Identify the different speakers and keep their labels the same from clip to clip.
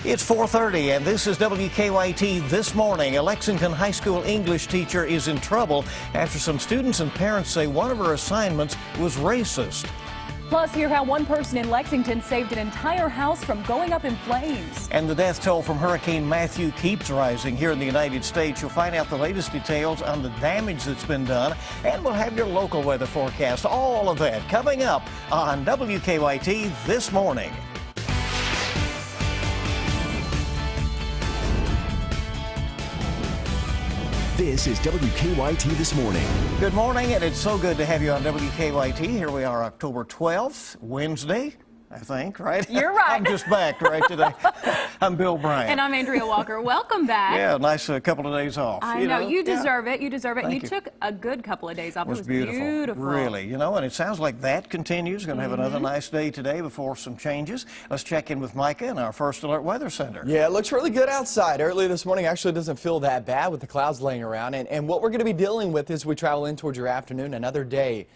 Speaker 1: It's 4:30 and this is WKYT This Morning. A Lexington High School English teacher is in trouble after some students and parents say one of her assignments was racist.
Speaker 2: Plus, hear how one person in Lexington saved an entire house from going up in flames.
Speaker 1: And the death toll from Hurricane Matthew keeps rising here in the United States. You'll find out the latest details on the damage that's been done, and we'll have your local weather forecast. All of that coming up on WKYT This Morning.
Speaker 3: This is WKYT This Morning.
Speaker 1: Good morning, and it's so good to have you on WKYT. Here we are, October 12th, Wednesday, I think, right?
Speaker 2: You're right.
Speaker 1: I'm just back right today. I'm Bill Bryant.
Speaker 2: And I'm Andrea Walker. Welcome back.
Speaker 1: Yeah, nice couple of days off.
Speaker 2: I know, you deserve it. You deserve it.
Speaker 1: Thank
Speaker 2: you took a good couple of days off.
Speaker 1: It was beautiful. Really, and it sounds like that continues. Going to have another nice day today before some changes. Let's check in with Micah in our First Alert Weather Center.
Speaker 4: Yeah, it looks really good outside. Early this morning actually doesn't feel that bad with the clouds laying around. And what we're going to be dealing with as we travel in towards your afternoon, another day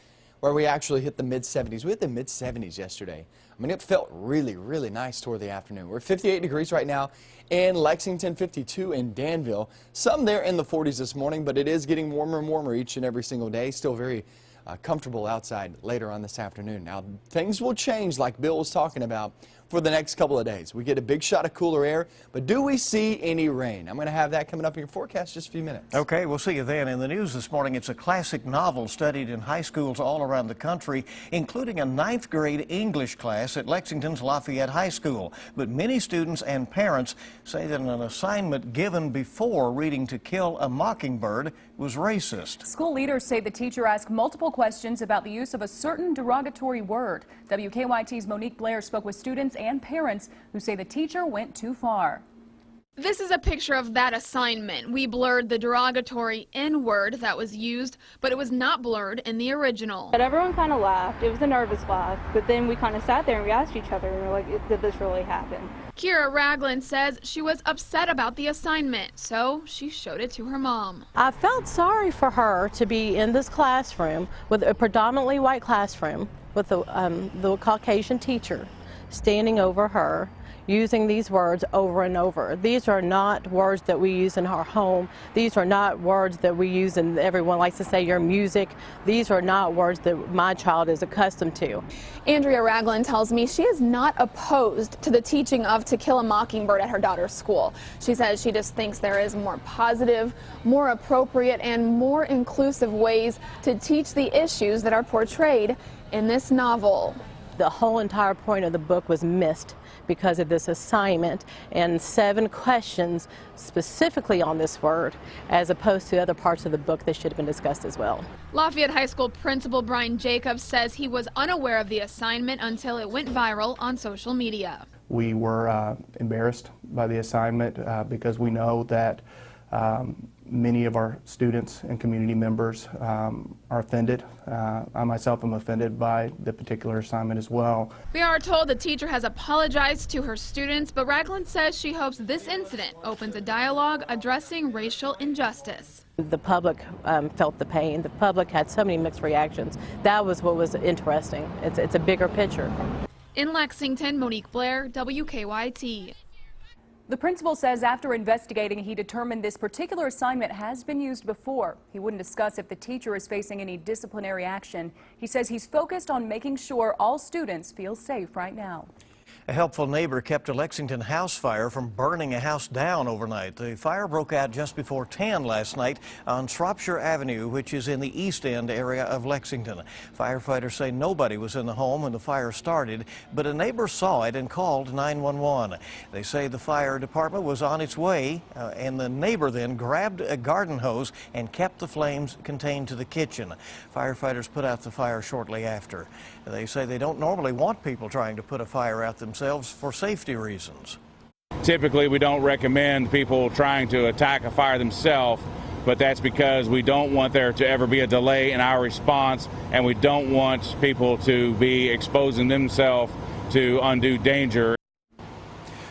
Speaker 4: where we actually hit the mid-70s. We hit the mid-70s yesterday. I mean, it felt really, really nice toward the afternoon. We're 58 degrees right now in Lexington, 52 in Danville. Some there in the 40s this morning, but it is getting warmer and warmer each and every single day. Still very comfortable outside later on this afternoon. Now, things will change like Bill was talking about for the next couple of days. We get a big shot of cooler air, but do we see any rain? I'm going to have that coming up in your forecast just a few minutes.
Speaker 1: Okay, we'll see you then. In the news this morning, it's a classic novel studied in high schools all around the country, including a 9th grade English class at Lexington's Lafayette High School. But many students and parents say that an assignment given before reading To Kill a Mockingbird was racist.
Speaker 2: School leaders say the teacher asked multiple questions about the use of a certain derogatory word. WKYT's Monique Blair spoke with students and parents who say the teacher went too far.
Speaker 5: This is a picture of that assignment. We blurred the derogatory N-word that was used, but it was not blurred in the original.
Speaker 6: But everyone kind of laughed. It was a nervous laugh, but then we kind of sat there and we asked each other, and we were like, did this really happen?
Speaker 5: Kira Ragland says she was upset about the assignment, so she showed it to her mom.
Speaker 7: I felt sorry for her to be in this classroom, with a predominantly white classroom, with the Caucasian teacher standing over her, using these words over and over. These are not words that we use in our home. These are not words that we use and everyone likes to say your music. These are not words that my child is accustomed to.
Speaker 5: Andrea Ragland tells me she is not opposed to the teaching of To Kill a Mockingbird at her daughter's school. She says she just thinks there is more positive, more appropriate, and more inclusive ways to teach the issues that are portrayed in this novel.
Speaker 7: The whole entire point of the book was missed because of this assignment and 7 questions specifically on this word, as opposed to other parts of the book that should have been discussed as well.
Speaker 5: Lafayette High School Principal Brian Jacobs says he was unaware of the assignment until it went viral on social media.
Speaker 8: We were embarrassed by the assignment because we know that many of our students and community members are offended. I myself am offended by the particular assignment as well.
Speaker 5: We are told the teacher has apologized to her students, but Ragland says she hopes this incident opens a dialogue addressing racial injustice.
Speaker 7: The public felt the pain. The public had so many mixed reactions. That was what was interesting. It's a bigger picture.
Speaker 5: In Lexington, Monique Blair, WKYT.
Speaker 2: The principal says after investigating, he determined this particular assignment has been used before. He wouldn't discuss if the teacher is facing any disciplinary action. He says he's focused on making sure all students feel safe right now.
Speaker 1: A helpful neighbor kept a Lexington house fire from burning a house down overnight. The fire broke out just before 10 last night on Shropshire Avenue, which is in the East End area of Lexington. Firefighters say nobody was in the home when the fire started, but a neighbor saw it and called 911. They say the fire department was on its way, and the neighbor then grabbed a garden hose and kept the flames contained to the kitchen. Firefighters put out the fire shortly after. They say they don't normally want people trying to put a fire out themselves for safety reasons.
Speaker 9: Typically, we don't recommend people trying to attack a fire themselves, but that's because we don't want there to ever be a delay in our response, and we don't want people to be exposing themselves to undue danger.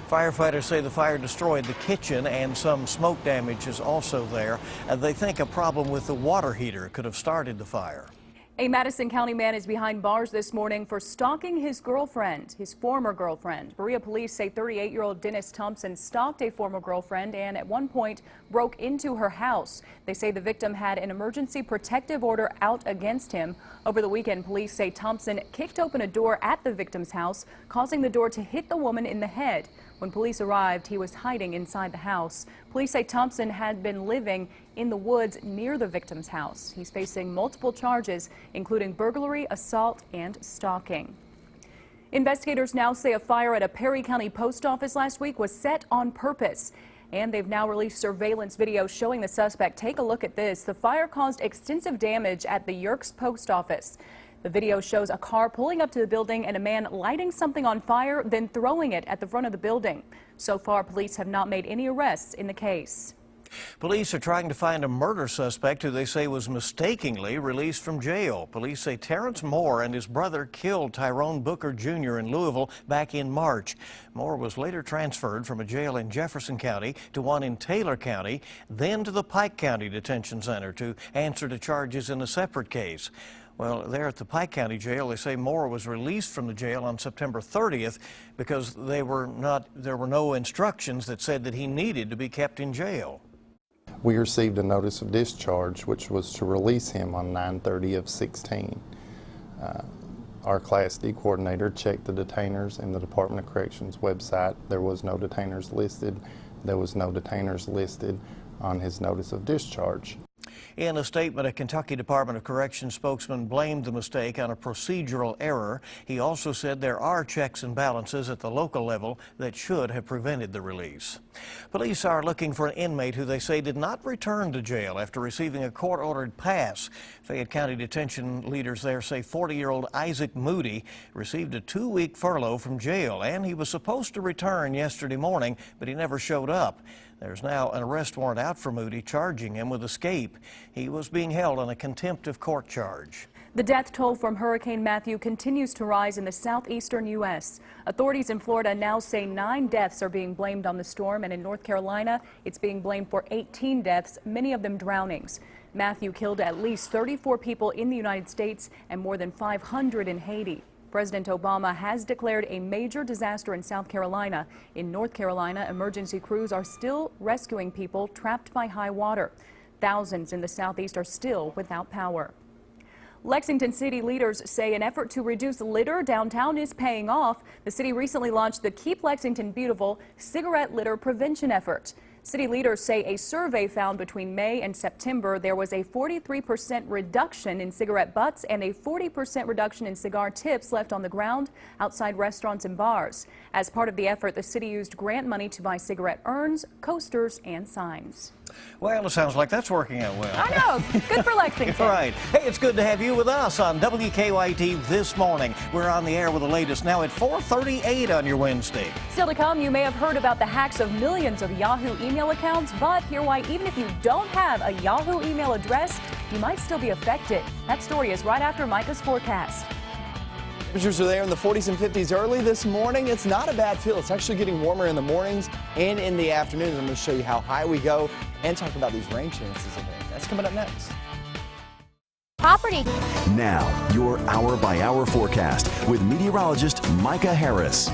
Speaker 1: Firefighters say the fire destroyed the kitchen and some smoke damage is also there. They think a problem with the water heater could have started the fire.
Speaker 2: A Madison County man is behind bars this morning for stalking his girlfriend, his former girlfriend. Berea police say 38-year-old Dennis Thompson stalked a former girlfriend and at one point broke into her house. They say the victim had an emergency protective order out against him. Over the weekend, police say Thompson kicked open a door at the victim's house, causing the door to hit the woman in the head. When police arrived, he was hiding inside the house. Police say Thompson had been living in the woods near the victim's house. He's facing multiple charges, including burglary, assault, and stalking. Investigators now say a fire at a Perry County post office last week was set on purpose. And they've now released surveillance video showing the suspect. Take a look at this. The fire caused extensive damage at the Yerkes post office. The video shows a car pulling up to the building and a man lighting something on fire, then throwing it at the front of the building. So far, police have not made any arrests in the case.
Speaker 1: Police are trying to find a murder suspect who they say was mistakenly released from jail. Police say Terrence Moore and his brother killed Tyrone Booker Jr. in Louisville back in March. Moore was later transferred from a jail in Jefferson County to one in Taylor County, then to the Pike County Detention Center to answer to charges in a separate case. Well, there at the Pike County Jail, they say Moore was released from the jail on September 30th because there were no instructions that said that he needed to be kept in jail.
Speaker 10: We received a notice of discharge, which was to release him on 9/30/16. Our Class D coordinator checked the detainers in the Department of Corrections website. There was no detainers listed. There was no detainers listed on his notice of discharge.
Speaker 1: In a statement, a Kentucky Department of Corrections spokesman blamed the mistake on a procedural error. He also said there are checks and balances at the local level that should have prevented the release. Police are looking for an inmate who they say did not return to jail after receiving a court-ordered pass. Fayette County detention leaders there say 40-year-old Isaac Moody received a 2-week furlough from jail, and he was supposed to return yesterday morning, but he never showed up. There's now an arrest warrant out for Moody, charging him with escape. He was being held on a contempt of court charge.
Speaker 2: The death toll from Hurricane Matthew continues to rise in the southeastern U.S. Authorities in Florida now say 9 deaths are being blamed on the storm, and in North Carolina, it's being blamed for 18 deaths, many of them drownings. Matthew killed at least 34 people in the United States and more than 500 in Haiti. President Obama has declared a major disaster in South Carolina. In North Carolina, emergency crews are still rescuing people trapped by high water. Thousands in the southeast are still without power. Lexington city leaders say an effort to reduce litter downtown is paying off. The city recently launched the Keep Lexington Beautiful cigarette litter prevention effort. City leaders say a survey found between May and September there was a 43% reduction in cigarette butts and a 40% reduction in cigar tips left on the ground outside restaurants and bars. As part of the effort, the city used grant money to buy cigarette urns, coasters, and signs.
Speaker 1: Well, it sounds like that's working out well.
Speaker 2: I know. Good for Lexington.
Speaker 1: Right. Hey, it's good to have you with us on WKYT this morning. We're on the air with the latest now at 4:38 on your Wednesday.
Speaker 2: Still to come, you may have heard about the hacks of millions of Yahoo email accounts, but hear why even if you don't have a Yahoo email address, you might still be affected. That story is right after Micah's forecast.
Speaker 4: Temperatures are there in the 40s and 50s early this morning. It's not a bad feel. It's actually getting warmer in the mornings and in the afternoons. I'm going to show you how high we go and talk about these rain chances ahead. That's coming up next.
Speaker 5: Property.
Speaker 3: Now, your hour-by-hour forecast with meteorologist Micah Harris.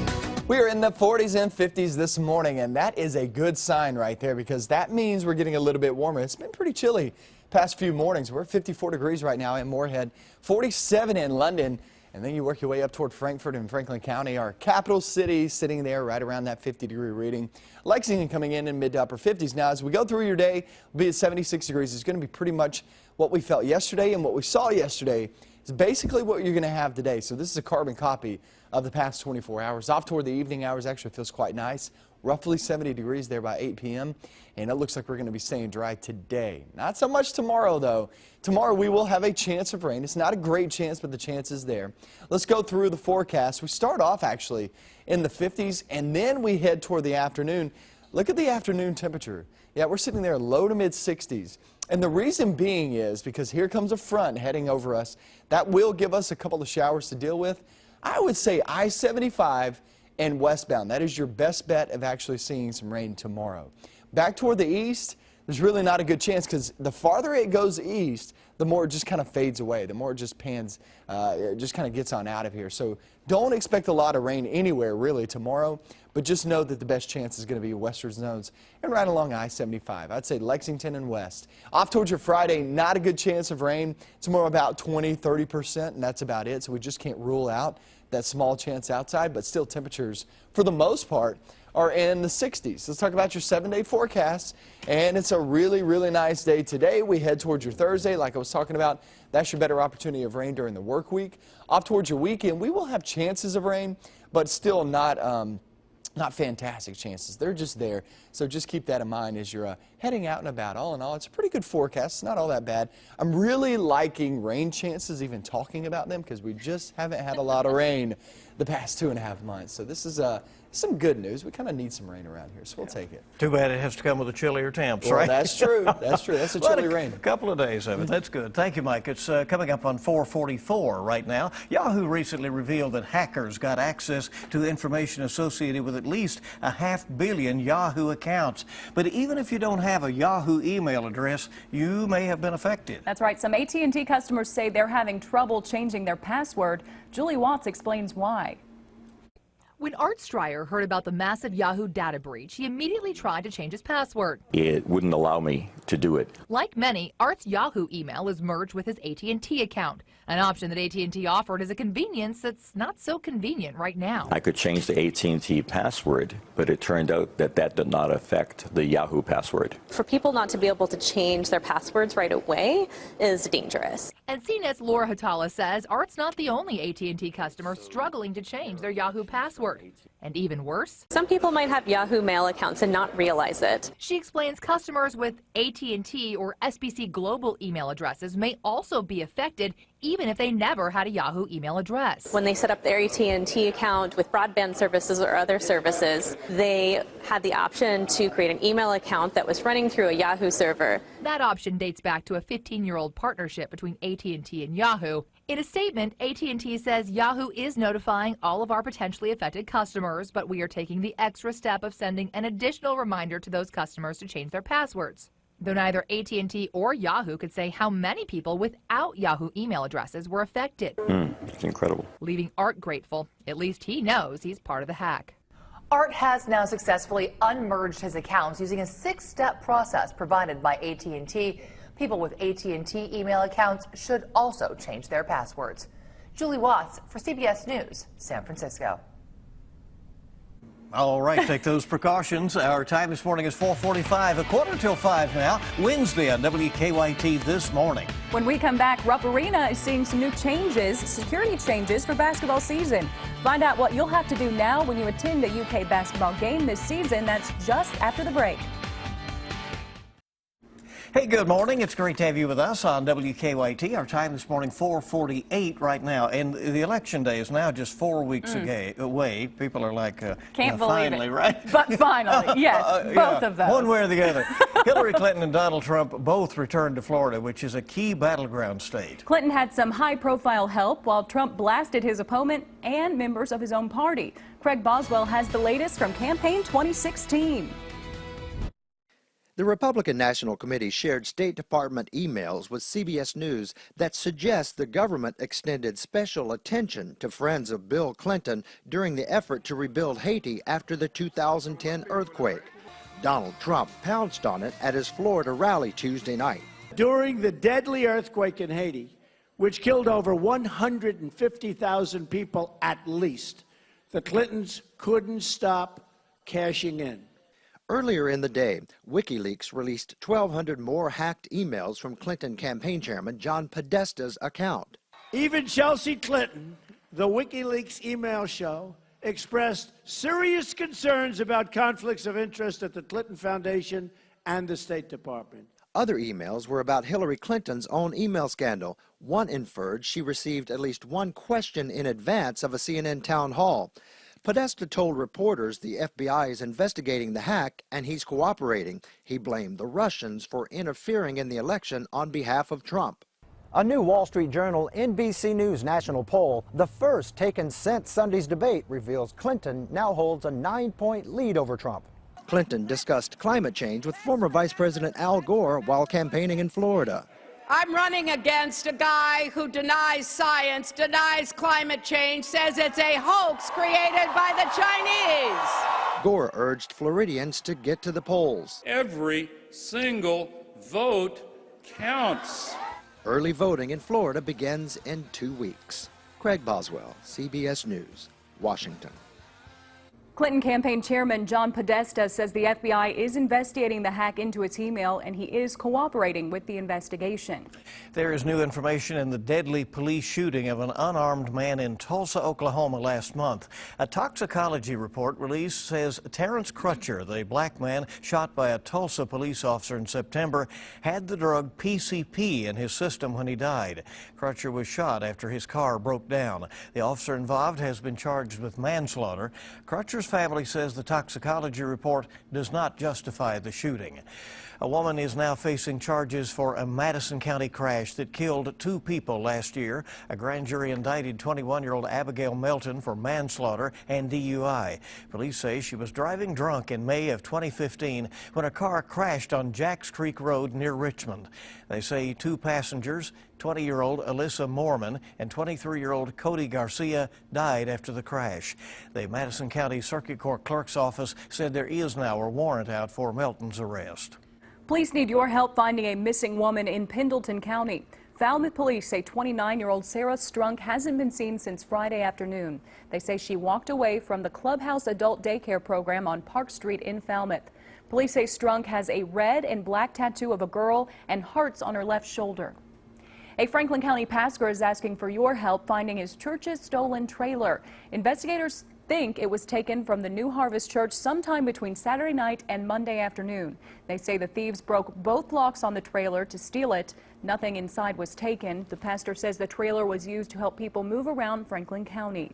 Speaker 4: We are in the 40s and 50s this morning, and that is a good sign right there because that means we're getting a little bit warmer. It's been pretty chilly past few mornings. We're at 54 degrees right now in Moorhead, 47 in London. And then you work your way up toward Frankfort and Franklin County, our capital city, sitting there right around that 50-degree reading. Lexington coming in mid to upper 50s. Now, as we go through your day, we'll be at 76 degrees. It's going to be pretty much what we felt yesterday, and what we saw yesterday is basically what you're going to have today. So this is a carbon copy of the past 24 hours. Off toward the evening hours actually feels quite nice. Roughly 70 degrees there by 8 p.m. And it looks like we're going to be staying dry today. Not so much tomorrow, though. Tomorrow we will have a chance of rain. It's not a great chance, but the chance is there. Let's go through the forecast. We start off actually in the 50s, and then we head toward the afternoon. Look at the afternoon temperature. Yeah, we're sitting there low to mid 60s. And the reason being is because here comes a front heading over us. That will give us a couple of showers to deal with. I would say I-75 and westbound. That is your best bet of actually seeing some rain tomorrow. Back toward the east, there's really not a good chance because the farther it goes east, the more it just kind of fades away, the more it just it just kind of gets on out of here. So don't expect a lot of rain anywhere really tomorrow, but just know that the best chance is going to be western zones and right along I-75. I'd say Lexington and west. Off towards your Friday, not a good chance of rain. It's more about 20–30%, and that's about it. So we just can't rule out that small chance outside, but still temperatures for the most part are in the 60s. Let's talk about your 7-day forecast, and it's a really, really nice day today. We head towards your Thursday, like I was talking about. That's your better opportunity of rain during the work week. Off towards your weekend, we will have chances of rain, but still not fantastic chances. They're just there, so just keep that in mind as you're heading out and about. All in all, it's a pretty good forecast. It's not all that bad. I'm really liking rain chances, even talking about them, because we just haven't had a lot of rain the past 2.5 months. So this is some good news. We kind of need some rain around here, so we'll take it.
Speaker 1: Too bad it has to come with a chillier temps,
Speaker 4: Well,
Speaker 1: right?
Speaker 4: that's true. That's true. That's a chilly rain.
Speaker 1: A couple of days of it. That's good. Thank you, Mike. It's coming up on 4:44 right now. Yahoo recently revealed that hackers got access to information associated with at least 500 million Yahoo accounts. But even if you don't have a Yahoo email address, you may have been affected.
Speaker 2: That's right. Some AT&T customers say they're having trouble changing their password. Julie Watts explains why.
Speaker 11: When Art Stryer heard about the massive Yahoo data breach, he immediately tried to change his password.
Speaker 12: It wouldn't allow me to do it.
Speaker 11: Like many, Art's Yahoo email is merged with his AT&T account. An option that AT&T offered is a convenience that's not so convenient right now.
Speaker 12: I could change the AT&T password, but it turned out that that did not affect the Yahoo password.
Speaker 13: For people not to be able to change their passwords right away is dangerous.
Speaker 11: And CNET's Laura Hatala says Art's not the only AT&T customer struggling to change their Yahoo password. And even worse,
Speaker 13: some people might have Yahoo Mail accounts and not realize it.
Speaker 11: She explains customers with AT&T or SBC Global email addresses may also be affected even if they never had a Yahoo email address.
Speaker 13: When they set up their AT&T account with broadband services or other services, they had the option to create an email account that was running through a Yahoo server.
Speaker 11: That option dates back to a 15-year-old partnership between AT&T and Yahoo. In a statement, AT&T says Yahoo is notifying all of our potentially affected customers, but we are taking the extra step of sending an additional reminder to those customers to change their passwords. Though neither AT&T or Yahoo could say how many people without Yahoo email addresses were affected.
Speaker 12: It's incredible.
Speaker 11: Leaving Art grateful. At least he knows he's part of the hack.
Speaker 14: Art has now successfully unmerged his accounts using a 6-step process provided by AT&T. People with AT&T email accounts should also change their passwords. Julie Watts for CBS News, San Francisco.
Speaker 1: All right, take those precautions. Our time this morning is 4:45, 4:45 now. Wednesday on WKYT This Morning.
Speaker 2: When we come back, Rupp Arena is seeing some new changes, security changes for basketball season. Find out what you'll have to do now when you attend a UK basketball game this season. That's just after the break.
Speaker 1: Hey, good morning. It's great to have you with us on WKYT. Our time this morning, 4:48 right now. And the election day is now just 4 weeks away. People are like,
Speaker 2: Can't believe
Speaker 1: finally,
Speaker 2: it.
Speaker 1: right?
Speaker 2: But finally, yes, both of those.
Speaker 1: One way or the other. Hillary Clinton and Donald Trump both returned to Florida, which is a key battleground state.
Speaker 2: Clinton had some high-profile help while Trump blasted his opponent and members of his own party. Craig Boswell has the latest from Campaign 2016.
Speaker 15: The Republican National Committee shared State Department emails with CBS News that suggest the government extended special attention to friends of Bill Clinton during the effort to rebuild Haiti after the 2010 earthquake. Donald Trump pounced on it at his Florida rally Tuesday night.
Speaker 16: During the deadly earthquake in Haiti, which killed over 150,000 people at least, the Clintons couldn't stop cashing in.
Speaker 15: Earlier in the day, WikiLeaks released 1,200 more hacked emails from Clinton campaign chairman John Podesta's account.
Speaker 16: Even Chelsea Clinton, the WikiLeaks email show, expressed serious concerns about conflicts of interest at the Clinton Foundation and the State Department.
Speaker 15: Other emails were about Hillary Clinton's own email scandal. One inferred she received at least one question in advance of a CNN town hall. Podesta told reporters the FBI is investigating the hack and he's cooperating. He blamed the Russians for interfering in the election on behalf of Trump.
Speaker 17: A new Wall Street Journal NBC News national poll, the first taken since Sunday's debate, reveals Clinton now holds a 9-point lead over Trump.
Speaker 15: Clinton discussed climate change with former Vice President Al Gore while campaigning in Florida.
Speaker 18: I'm running against a guy who denies science, denies climate change, says it's a hoax created by the Chinese.
Speaker 15: Gore urged Floridians to get to the polls.
Speaker 19: Every single vote counts.
Speaker 15: Early voting in Florida begins in 2 weeks. Craig Boswell, CBS News, Washington.
Speaker 2: Clinton campaign chairman John Podesta says the FBI is investigating the hack into its email, and he is cooperating with the investigation.
Speaker 1: There is new information in the deadly police shooting of an unarmed man in Tulsa, Oklahoma last month. A toxicology report released says Terrence Crutcher, the black man shot by a Tulsa police officer in September, had the drug PCP in his system when he died. Crutcher was shot after his car broke down. The officer involved has been charged with manslaughter. Crutcher's family says the toxicology report does not justify the shooting. A woman is now facing charges for a Madison County crash that killed 2 people last year. A grand jury indicted 21-year-old Abigail Melton for manslaughter and DUI. Police say she was driving drunk in May of 2015 when a car crashed on Jacks Creek Road near Richmond. They say 2 passengers, 20-year-old Alyssa Moorman and 23-year-old Cody Garcia, died after the crash. The Madison County Circuit Court Clerk's office said there is now a warrant out for Melton's arrest.
Speaker 2: Police need your help finding a missing woman in Pendleton County. Falmouth police say 29-year-old Sarah Strunk hasn't been seen since Friday afternoon. They say she walked away from the Clubhouse adult daycare program on Park Street in Falmouth. Police say Strunk has a red and black tattoo of a girl and hearts on her left shoulder. A Franklin County pastor is asking for your help finding his church's stolen trailer. Investigators think it was taken from the New Harvest Church sometime between Saturday night and Monday afternoon. They say the thieves broke both locks on the trailer to steal it. Nothing inside was taken. The pastor says the trailer was used to help people move around Franklin County.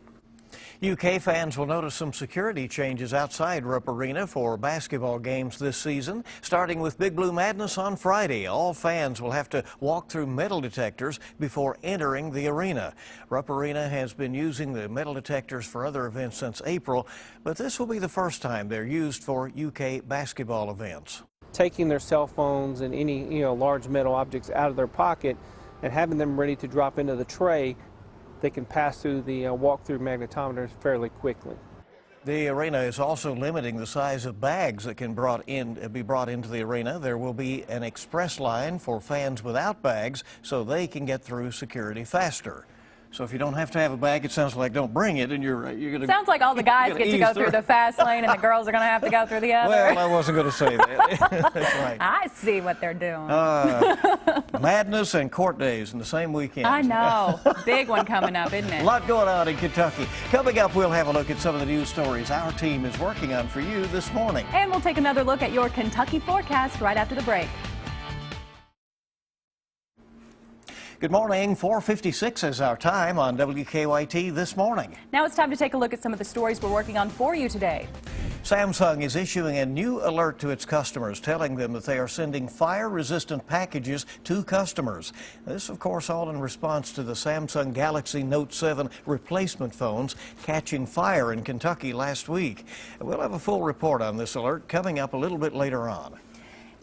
Speaker 1: UK fans will notice some security changes outside Rupp Arena for basketball games this season. Starting with Big Blue Madness on Friday, all fans will have to walk through metal detectors before entering the arena. Rupp Arena has been using the metal detectors for other events since April, but this will be the first time they're used for UK basketball events.
Speaker 20: Taking their cell phones and any large metal objects out of their pocket and having them ready to drop into the tray, they can pass through the walk-through magnetometers fairly quickly.
Speaker 1: The arena is also limiting the size of bags that can be brought into the arena. There will be an express line for fans without bags so they can get through security faster. So if you don't have to have a bag, it sounds like don't bring it, and you're going to.
Speaker 2: Sounds like all the guys get to go through the fast lane, and the girls are going to have to go through the other.
Speaker 1: Well, I wasn't going to say that. That's right.
Speaker 2: I see what they're doing.
Speaker 1: Madness and court days in the same weekend.
Speaker 2: I know. Big one coming up, isn't it?
Speaker 1: A lot going on in Kentucky. Coming up, we'll have a look at some of the news stories our team is working on for you this morning.
Speaker 2: And we'll take another look at your Kentucky forecast right after the break.
Speaker 1: Good morning. 4:56 is our time on WKYT this morning.
Speaker 2: Now it's time to take a look at some of the stories we're working on for you today.
Speaker 1: Samsung is issuing a new alert to its customers, telling them that they are sending fire-resistant packages to customers. This, of course, all in response to the Samsung Galaxy Note 7 replacement phones catching fire in Kentucky last week. We'll have a full report on this alert coming up a little bit later on.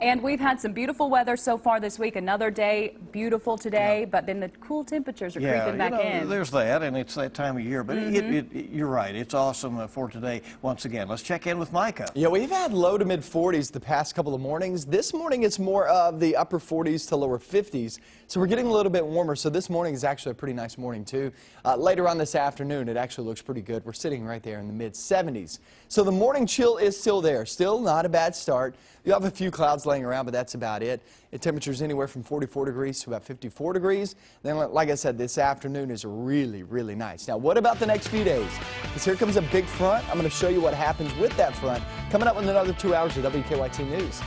Speaker 2: And we've had some beautiful weather so far this week. Another day, beautiful today, but then the cool temperatures are creeping back in.
Speaker 1: There's that, and it's that time of year. But you're right. It's awesome for today once again. Let's check in with Micah.
Speaker 4: Yeah, we've had low to mid 40s the past couple of mornings. This morning it's more of the upper 40s to lower 50s. So we're getting a little bit warmer. So this morning is actually a pretty nice morning too. Later on this afternoon, it actually looks pretty good. We're sitting right there in the mid 70s. So the morning chill is still there. Still not a bad start. You have a few clouds laying around, but that's about it. The temperature's anywhere from 44 degrees to about 54 degrees. Then, like I said, this afternoon is really, really nice. Now, what about the next few days? Because here comes a big front. I'm going to show you what happens with that front coming up in another 2 hours of WKYT News.